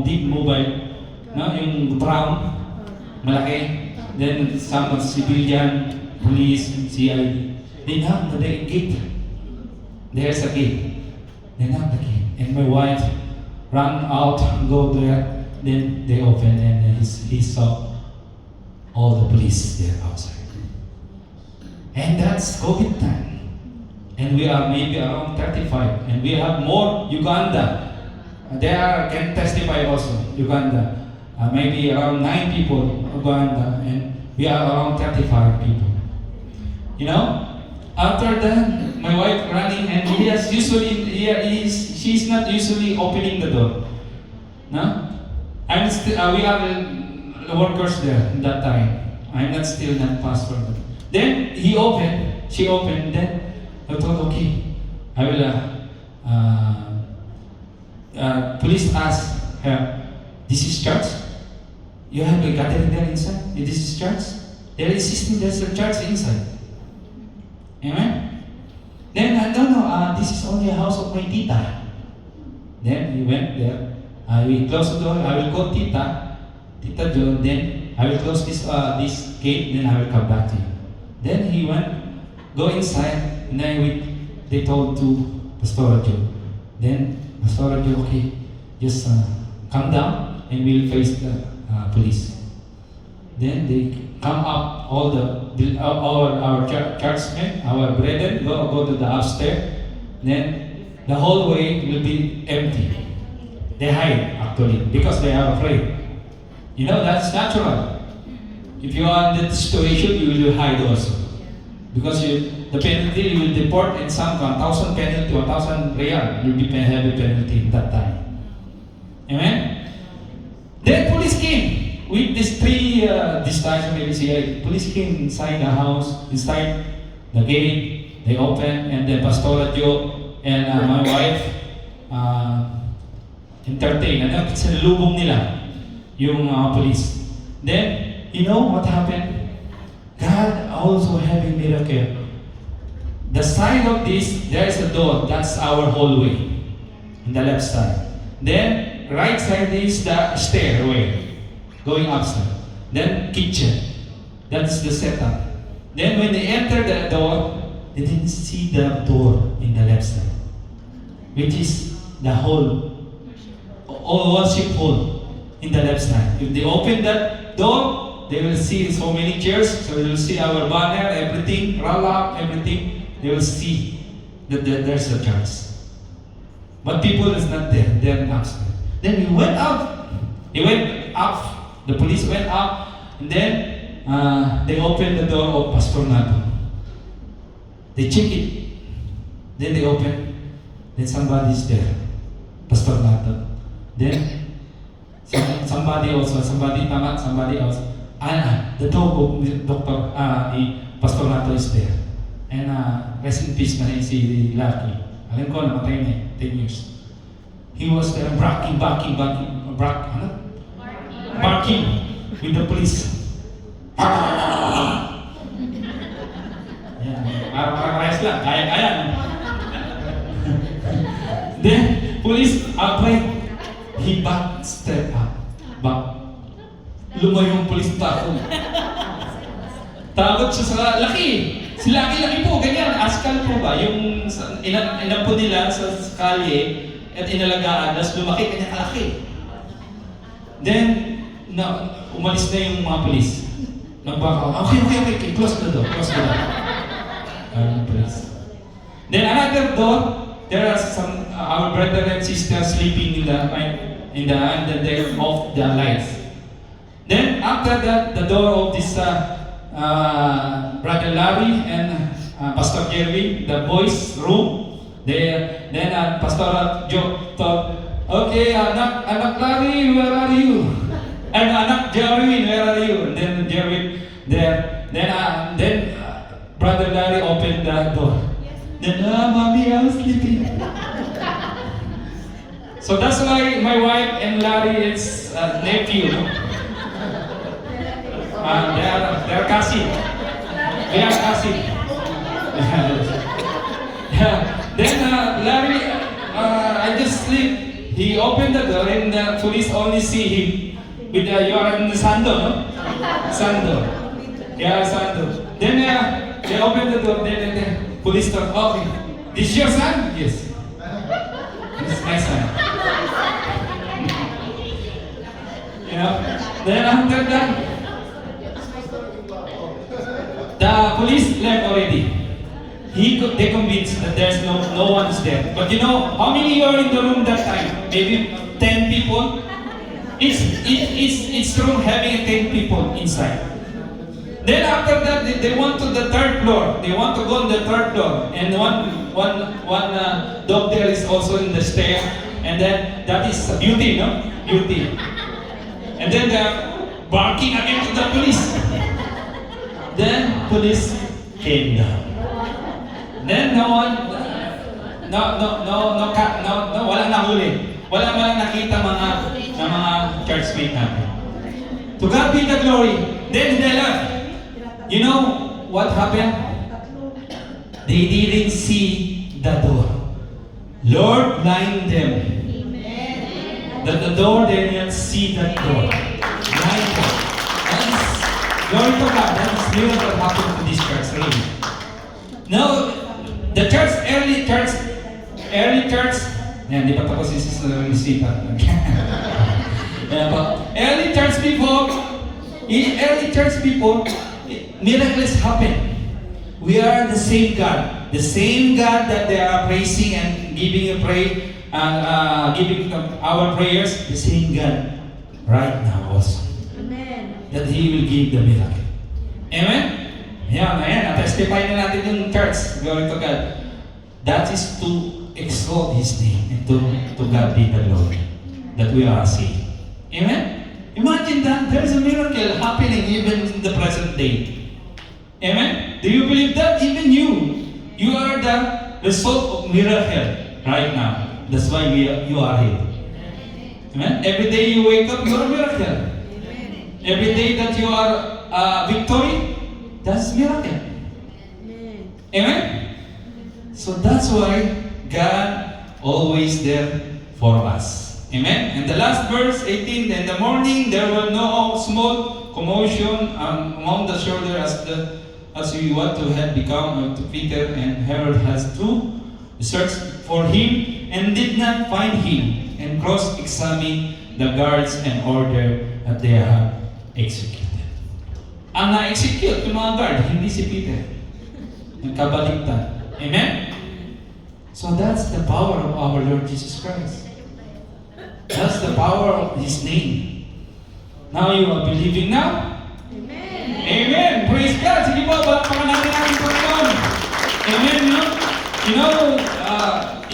big mobile, no, yung brown, malaki. Then some civilian, police, CID. They knock the gate. There's a gate. They knock the gate. And my wife ran out, go there. Then they opened and he saw all the police there outside. And that's COVID time. And we are maybe around 35. And we have more Uganda. There can testify also, Uganda. Maybe around 9 people, Uganda. And we are around 35 people. You know? After that, my wife running and she's not usually opening the door. No? We are workers there that time. I'm not pastor. Then she opened, then I thought, okay, I will, police ask her, this is church? You have a gathering there inside? This is church? They're insisting there's a church inside. Amen? Then, no, this is only a house of my tita. Then he went there. We close the door. I will call Tita Jo. Then I will close this gate. Then I will come back to you. Then he went, go inside. And then they told to Pastor Jo. Then Pastor Jo, okay, just come down and we'll face the police. Then they come up, all our churchmen, our brethren, go to the upstairs. Then the whole way will be empty. They hide actually because they are afraid. You know, that's natural. If you are in that situation, you will hide also. Because the penalty, you will deport and some 1,000 penalty, 1,000 real will be heavy penalty at that time. Amen? Then police came with these three distractions. Maybe see, police came inside the house, inside the gate. They opened, and then Pastor Jo and my wife entertain. Sinalubong nila yung police. Then, you know what happened? God also having miracle. The side of this, there is a door. That's our hallway. On the left side. Then, right side is the stairway. Going upstairs. Then, kitchen. That's the setup. Then, when they enter the door, they didn't see the door in the left side. Which is the hall. Or worship hall in the left side. If they open that door, they will see so many chairs. So they will see our banner, everything, roll up, everything. They will see that there's a church. But people is not there. They're upstairs. Then he went up. He went up. The police went up, and then they opened the door of Pastor Nato. They check it. Then they open. Then somebody's there. Pastor Nato. Then somebody else. The dog of Dr. Pastor Nato is there. And rest in peace na rin si Lucky. Alam ko, namatay na 10 years. He was there barking with the police. Parang lang, kaya. Then, police afraid. He step back. Lumayong police takot. Takot siya sa laki. Si laki po, ganyan. Askal po ba? Yung inapo nila sa kalye at inalagaan, tapos lumaki kanya kalaki. Then, umalis na yung mga police. Nagbaka, okay, close the door. Police. Then another door, there are some our brother and sister sleeping in the off the lights. Then after that, the door of this Brother Larry and Pastor Jerry, the boys' room. Then Pastor Joe thought, okay, anak Larry, where are you? And anak Jerry, where are you? And then Jerry there. Then Brother Larry opened the door. Then, mommy, I was sleeping. So that's why my wife and Larry is nephew. They are cousin. Then Larry, I just sleep. He opened the door and the police only see him with you are in the sando, no? Sando. Yeah, sando. Then they opened the door. Then the police thought, okay, this is your son? Yes. This is my son. You know. Then after that, the police left already. They convinced that there's no one is there. But you know, how many were in the room that time? Maybe 10 people. It's room having 10 people inside. Then after that, they went to the third floor. They want to go on the third floor. And one dog there is also in the stair. And then that is Beauty, no? Beauty. And then they're barking again to the police. Then police came down. Then no walang nahuli. Walang nakita mga churchmate natin. To God be the glory. Then they left. You know what happened? They didn't see the door. Lord blind them. That the door, they didn't see that door. Blind them. Glory to God. That is really what happened to this church, really. Now, the church, early church, yan, di pa tapos yung Sister Luisita. Early church people, miracles happen. We are the same God. The same God that they are praising and giving giving our prayers, the same God right now also. Amen. That He will give the miracle. Amen? Ayan, testify na natin yung church. Glory to God. That is to exalt His name and to God be the glory that we are saved. Amen? Imagine that there is a miracle happening even in the present day. Amen? Do you believe that? Even you are the result of miracle right now. That's why you are here. Amen? Every day you wake up, you are a miracle. Every day that you are victory, that's miracle. Amen? So that's why God always there for us. Amen? And the last verse, 18, in the morning there were no small commotion among the shoulder as we want to have become to Peter, and Herod has to search for him and did not find him, and cross-examine the guards and order that they have executed. Ang na-execute yung mga guard, hindi si Peter. Nagkabaliktad. Amen? So that's the power of our Lord Jesus Christ. That's the power of His name. Now you are believing now? Amen. Amen. Praise God. Sige po, bakpakan natin ang Panginoon. Amen. No?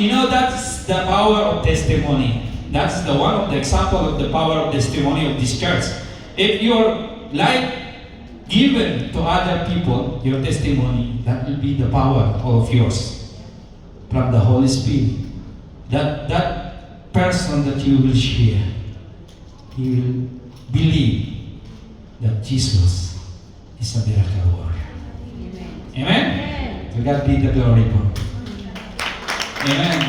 You know that's the power of testimony. That's the one of the example of the power of testimony of this church. If your life given to other people, your testimony, that will be the power of yours from the Holy Spirit. That person that you will share, he will believe that Jesus is a miracle worker. Amen? To God be the glory po. Amen.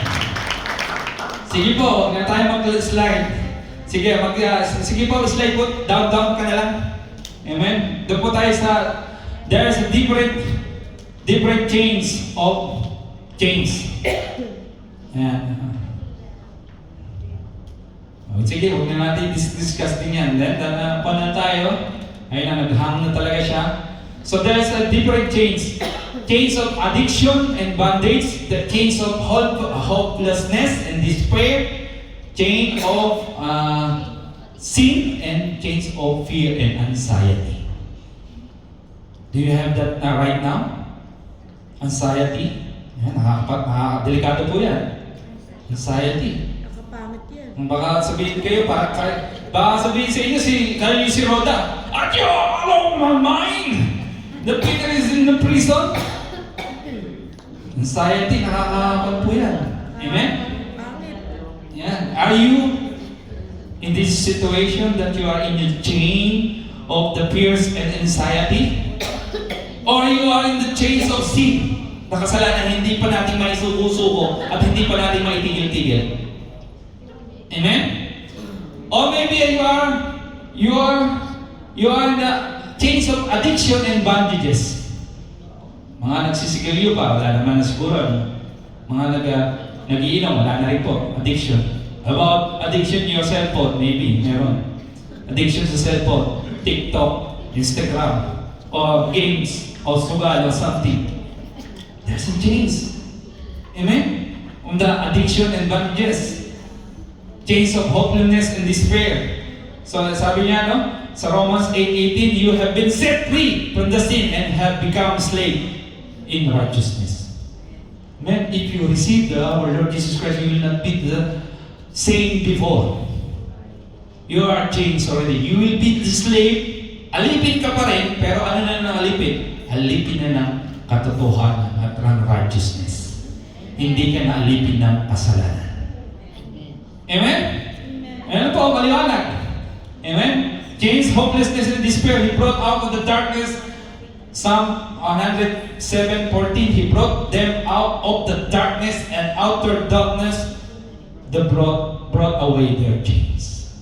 Sige po, huwag na tayo mag-slide. Sige po, slide po. Down ka na lang. Amen? Doon po tayo sa, there's a different chains of chains. Ayan. Sige, huwag na natin discuss din yan. Then, pa na tayo. Ayun na, naghang na talaga siya. So there's a different chains. Chains of addiction and bondage. The chains of hopelessness and despair. Chain of sin and chains of fear and anxiety. Do you have that right now? Anxiety? Yan, delikado po yan. Anxiety. Nakapangit yan. Baka sabihin kayo, baka sabihin sa inyo kayo si Rhoda, "Are you out of my mind? The Peter is in the prison." Anxiety, nakakapan po yan. Amen? Pangit. Yan. Are you in this situation that you are in the chain of the fears and anxiety? Or you are in the chains of sin? Nakasalanan, hindi pa natin maisuko-suko at hindi pa natin maitigil-tigil. Amen? Or maybe you are in the chains of addiction and bondages. Mga nagsisigarilyo pa, wala naman na siguro. Mga nag-iinom, wala na rin po. Addiction. About addiction to your cellphone, maybe, meron. Addiction sa cellphone, TikTok, Instagram, or games, or sugal, or something. There's some chains. Amen? On the addiction and bondages. Chains of hopelessness and despair. So sabi niya, no? Sa Romans 8:18, you have been set free from the sin and have become slave in righteousness. Amen? If you receive our Lord Jesus Christ, you will not be the same before. You are changed already. You will be the slave. Alipin ka pa rin, pero ano na ng alipin? Alipin na ng katotohanan at ng righteousness. hindi ka naalipin ng kasalanan. Amen? Ano po, maliwanag. Amen? James, hopelessness and despair, he brought out of the darkness. Psalm 107:14, he brought them out of the darkness and outer darkness, brought away their chains.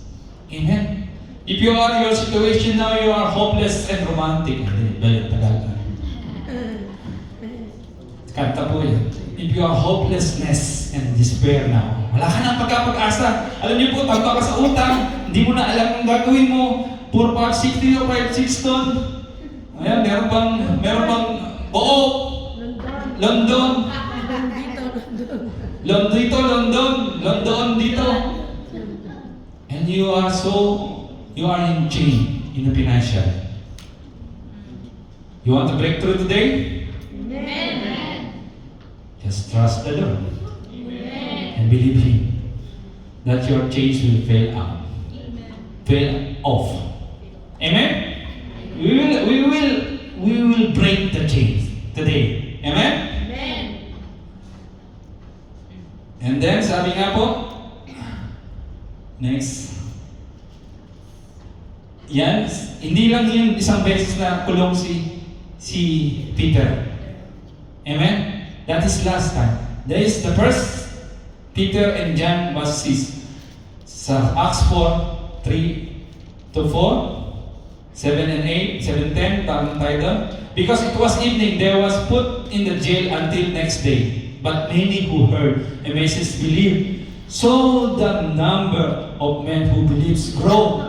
Amen? If you are in your situation now, you are hopeless and romantic. Balik tagal. Kanta po yan. If you are hopelessness and despair now, wala ka nang pagkapag-asa. Alam niyo po, tagpa ka sa utang, hindi mo na alam ang gagawin mo. 4-5-60 o 5-6 ton. Ayan, meron bang buo, London, London dito. And you are in chain in the financial. You want to break through today? Just trust the Lord. And believe Him that your chains will fail off. Amen? We will break the chains today. Amen? And then, sabi nga po, next. Yan, hindi lang yung isang beses na kulong si Peter. Amen? That is last time. There is the first, Peter and John was seized. Sa Acts 4, 3-4, 7 and 8, 7-10, tamang tayo doon. Because it was evening, they was put in the jail until next day. But many who heard a message believed. So the number of men who believes grow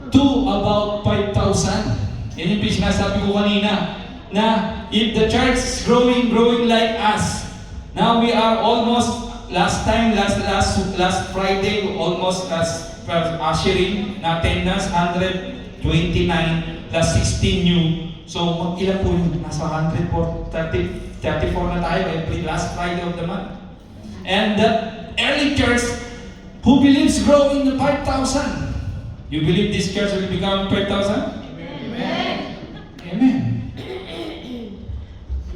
to about 5,000. Yan yung sinasabi ko kanina, na if the church is growing like us, now we are almost, last Friday, almost last ushering na attendance, 129 plus 16 new. So, mag-ilan po yun? Nasa 134 na tayo every last Friday of the month. And the early church who believes growing to 5,000. You believe this church will become 5,000? Amen. Amen.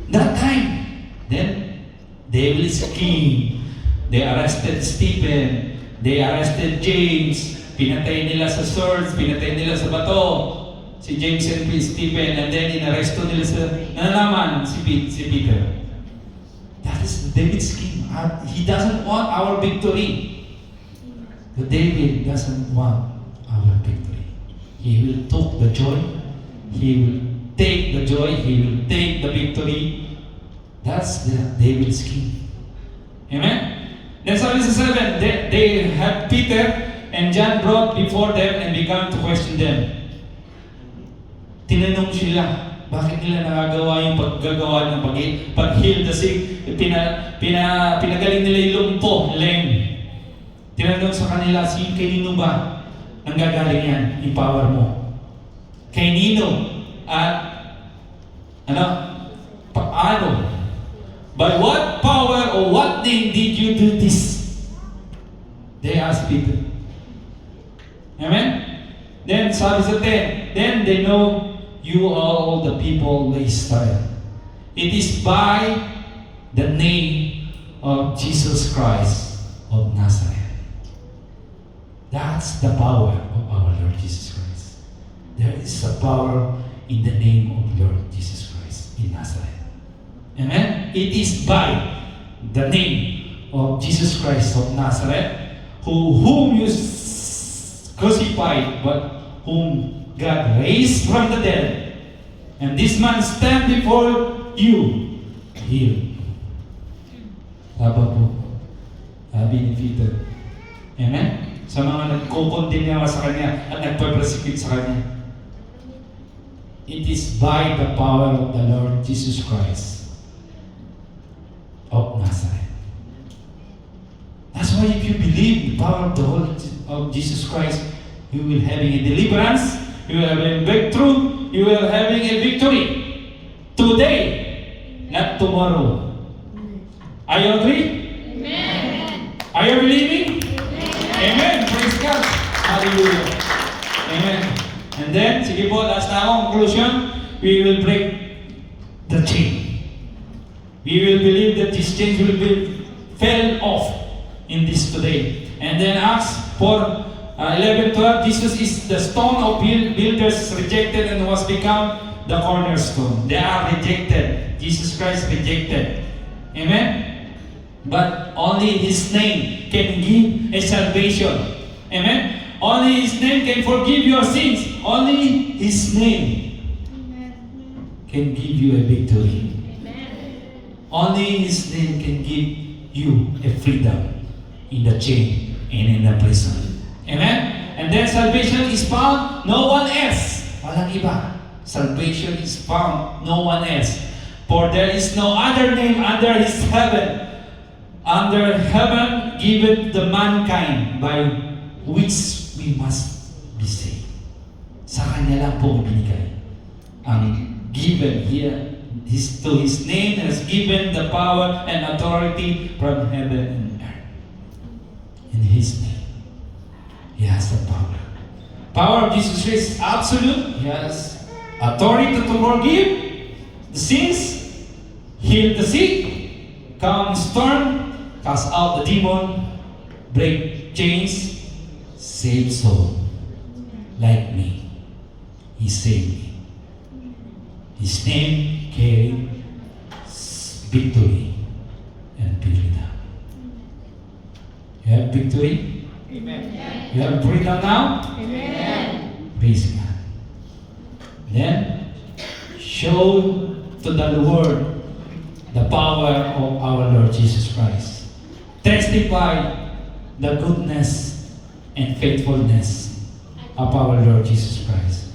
That time, then, devil is king. They arrested Stephen. They arrested James. Pinatay nila sa swords. Pinatay nila sa bato. Si James and Stephen. And then, inaresto nila sa nanaman si Peter. That is David's king. He doesn't want our victory. But David doesn't want our victory. He will take the joy. He will take the joy. He will take the victory. That's David's king. Amen? Then sabi sa 7, they had Peter and John brought before them and began to question them. Tinanong sila, bakit nila nagagawa yung paggagawa ng pag-heal the sick, pinagaling nila yung lumpo, lame. Tinanong sa kanila, kanino ba nanggagaling yan, yung power mo? Kay Nino, at paano? By what power or what name did you do this? They asked Peter. Amen? Then, sabi sa 10, then they know you are all the people of Israel. It is by the name of Jesus Christ of Nazareth. That's the power of our Lord Jesus Christ. There is a power in the name of Lord Jesus Christ in Nazareth. Amen? It is by the name of Jesus Christ of Nazareth, whom you crucified, but whom God raised from the dead. And this man stand before you healed. Tama po. Sabi ni Peter. Amen? Sa mga nagkukondemya sa kanya at nagpa-persecute sa kanya. It is by the power of the Lord Jesus Christ of Nazareth. That's why if you believe the power of the Lord of Jesus Christ, you will having a deliverance, you will having a breakthrough, you will having a victory. Today, not tomorrow. Are you agree? Amen. Are you believing? Amen. Praise God. Hallelujah. Amen. And then, sige po, last na akong conclusion, we will break the chain. We will believe that these chains will be fell off in this today. And then Acts 4, 11, 12, Jesus is the stone of builders rejected and was become the cornerstone. They are rejected. Jesus Christ rejected. Amen? But only His name can give a salvation. Amen? Only His name can forgive your sins. Only His name can give you a victory. Only His name can give you a freedom in the chain and in the prison. Amen? And then salvation is found no one else. Walang iba. Salvation is found no one else. For there is no other name under His heaven. Under heaven given the mankind by which we must be saved. Sa Kanya lang po binigay. Ang given here to His name has given the power and authority from heaven and earth. In His name, He has the power. Power of Jesus Christ is absolute. He has authority to forgive the sins, heal the sick, calm the storm, cast out the demon, break chains, save soul. Like me, He saved me. His name carried victory and freedom. You have victory? Amen. You have freedom now? Amen. Praise God. Then, show to the world the power of our Lord Jesus Christ. Testify the goodness and faithfulness of our Lord Jesus Christ.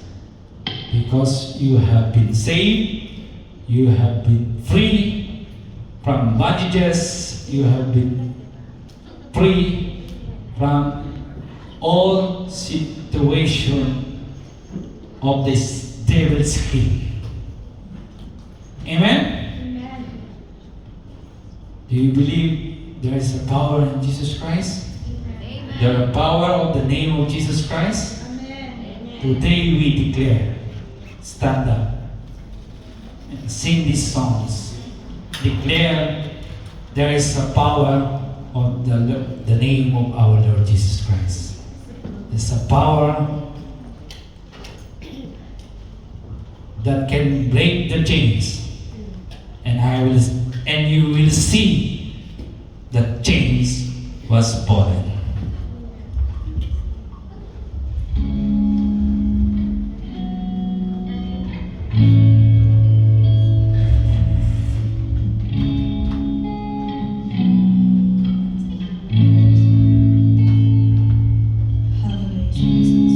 Because you have been saved, you have been free from bondages, you have been free from all situation of this devil's scheme. Amen? Do you believe there is a power in Jesus Christ? There is power of the name of Jesus Christ? Today we declare, stand up and sing these songs. Declare there is a power of the name of our Lord Jesus Christ. There's a power that can break the chains, and you will see that chains was fallen. Hallelujah, Jesus.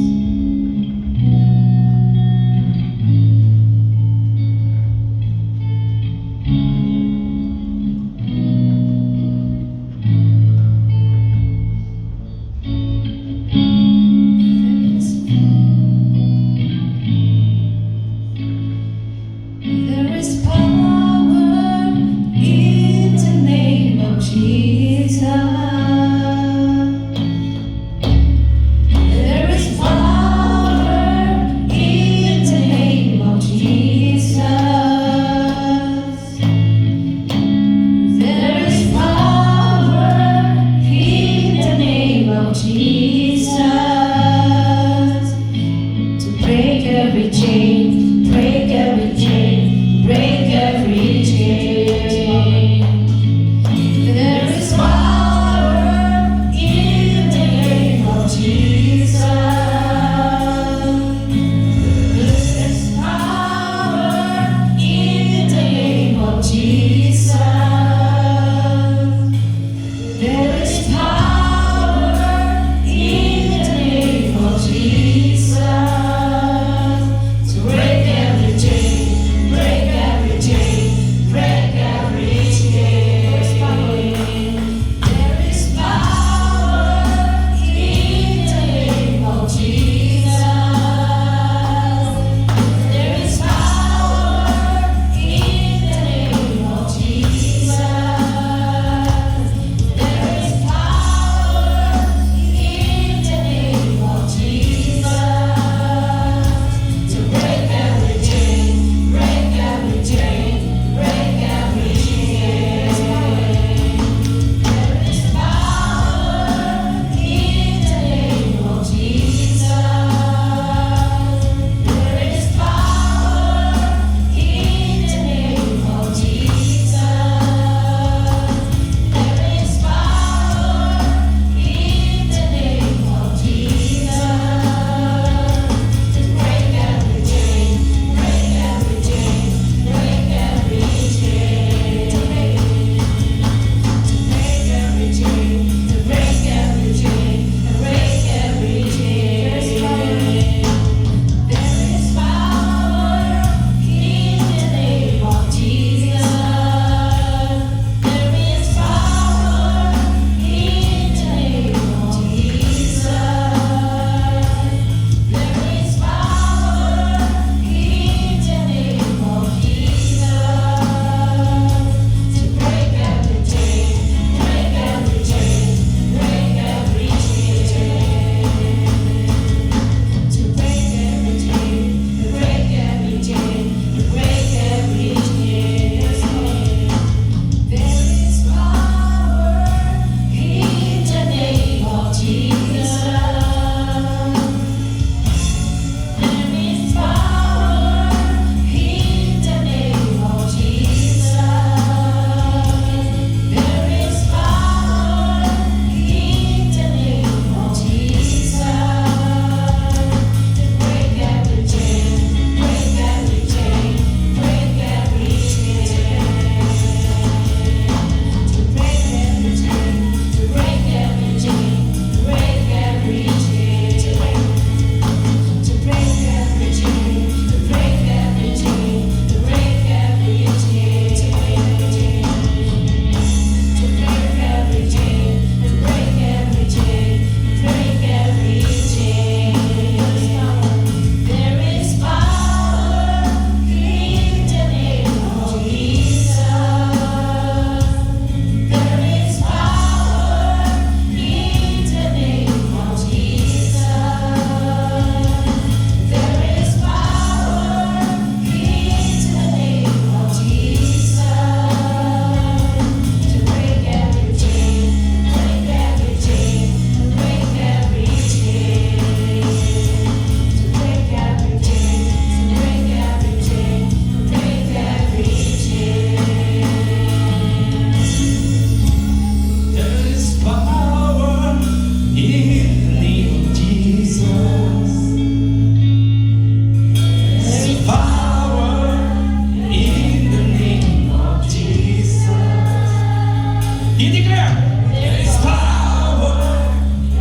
You declare, there is power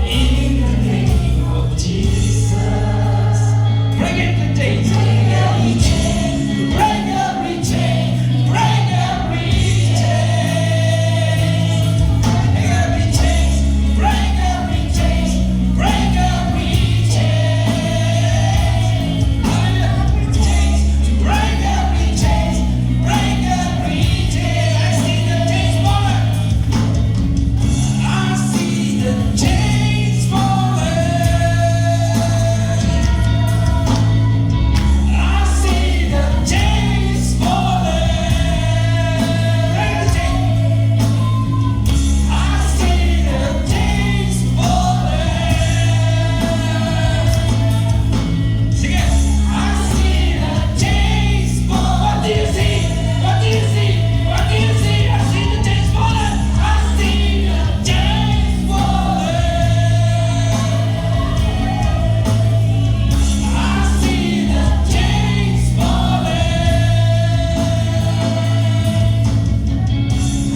in the name of Jesus. Break every chain. Break every chain. Break every chain. Break every chain. Break every chain. Break every chain. Break every chain. Break every chain. Break every chain. I see the chains falling. I see the chains falling. I see the chains falling. Break the chain. I see the chains falling. Sing it. I see the chains falling. What do you see? What do you see? What do you see? I see the chains falling. I see the chains falling. I see the chains falling.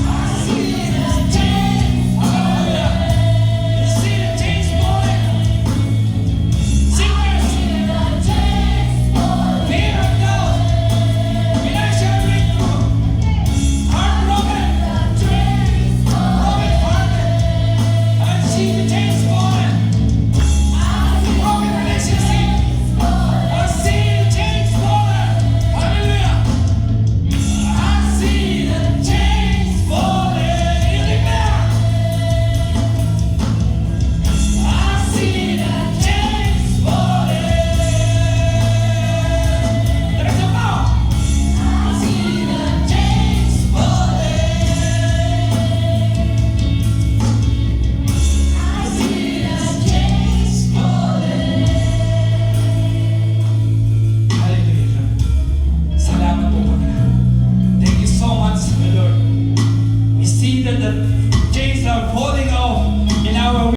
I see the chains. Hallelujah. You see the chains falling. Sing words. Fear of God. Financial breakthrough. Heartbroken. Broken hearted. I see the chains falling. Broken relationship. I see the chains falling. Hallelujah. I see the chains falling. You declare. I see the chains falling. There is a power. I see the chains falling. I see the chains falling. Hallelujah. Salamat po, Panginoon. Thank you so much, my Lord. We see that the